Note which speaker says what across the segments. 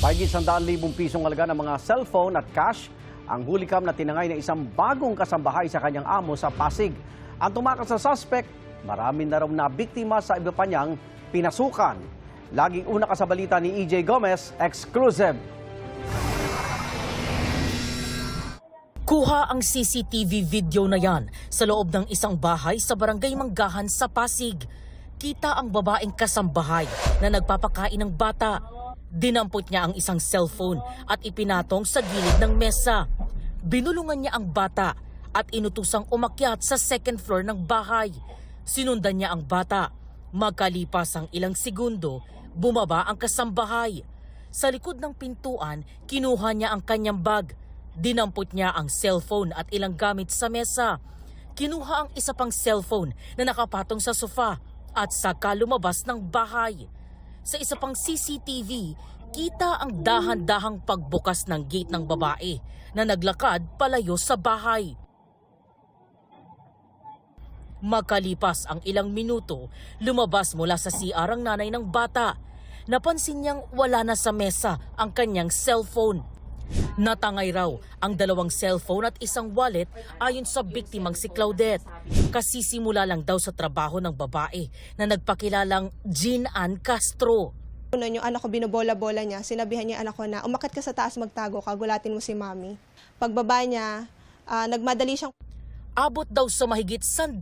Speaker 1: Mahigit 100,000 pisong halaga ng mga cellphone at cash ang hulikam na tinangay ng isang bagong kasambahay sa kanyang amo sa Pasig. Ang tumakas sa suspect, marami na raw na biktima sa iba pa niyang pinasukan. Laging una ka sa balita ni EJ Gomez, exclusive.
Speaker 2: Kuha ang CCTV video na yan sa loob ng isang bahay sa barangay Manggahan sa Pasig. Kita ang babaeng kasambahay na nagpapakain ng bata. Dinampot niya ang isang cellphone at ipinatong sa gilid ng mesa. Binulungan niya ang bata at inutusang umakyat sa second floor ng bahay. Sinundan niya ang bata. Magkalipas ang ilang segundo, bumaba ang kasambahay. Sa likod ng pintuan, kinuha niya ang kanyang bag. Dinampot niya ang cellphone at ilang gamit sa mesa. Kinuha ang isa pang cellphone na nakapatong sa sofa at saka lumabas ng bahay. Sa isa pang CCTV, kita ang dahan-dahang pagbukas ng gate ng babae na naglakad palayo sa bahay. Makalipas ang ilang minuto, lumabas mula sa CR ang nanay ng bata. Napansin niyang wala na sa mesa ang kanyang cellphone. Natangay raw ang 2 cellphone at isang wallet ayon sa biktimang si Claudette. Kasisimula lang daw sa trabaho ng babae na nagpakilalang Jean Ann Castro.
Speaker 3: Noon yung anak ko binobola-bola niya, sinabihan niya anak ko na umakyat ka sa taas magtago ka, gulatin mo si mami. Pagbaba niya, nagmadali siyang...
Speaker 2: Abot daw sa mahigit 100,000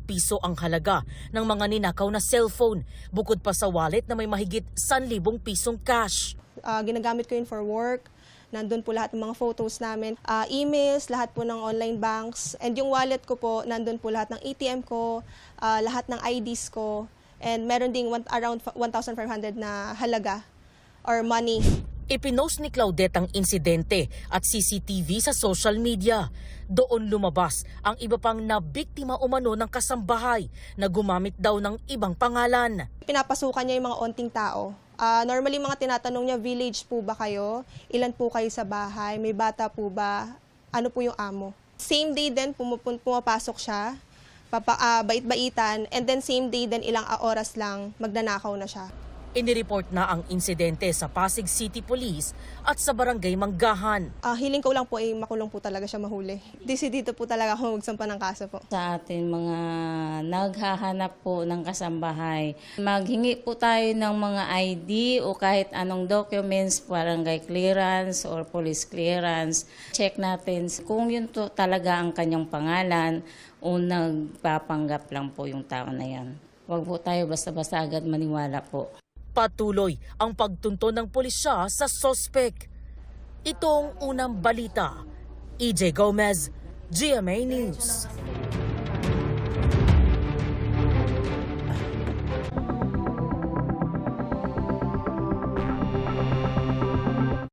Speaker 2: piso ang halaga ng mga ninakaw na cellphone, bukod pa sa wallet na may mahigit 100,000 pisong cash.
Speaker 3: Ginagamit ko yun for work. Nandun po lahat ng mga photos namin, emails, lahat po ng online banks. And yung wallet ko po, nandun po lahat ng ATM ko, lahat ng IDs ko. And meron ding around 1,500 na halaga or money.
Speaker 2: Ipinost ni Claudette ang insidente at CCTV sa social media. Doon lumabas ang iba pang nabiktima umano ng kasambahay na gumamit daw ng ibang pangalan.
Speaker 3: Pinapasukan niya yung mga onting tao. Normally mga tinatanong niya, village po ba kayo? Ilan po kayo sa bahay? May bata po ba? Ano po yung amo? Same day din pumapasok siya, bait-baitan, and then same day din ilang oras lang magnanakaw na siya.
Speaker 2: Inireport na ang insidente sa Pasig City Police at sa Barangay Manggahan.
Speaker 3: Hiling ko lang po ay makulong po talaga siya mahuli. Dito po talaga ako magsampa ng kaso po.
Speaker 4: Sa atin mga naghahanap po ng kasambahay, maghingi po tayo ng mga ID o kahit anong documents, barangay clearance or police clearance. Check natin kung yun to talaga ang kanyang pangalan o nagpapanggap lang po yung tao na yan. Huwag po tayo basta-basta agad maniwala po.
Speaker 2: Patuloy ang pagtunto ng pulisya sa sospek. Ito ang unang balita. EJ Gomez, GMA News.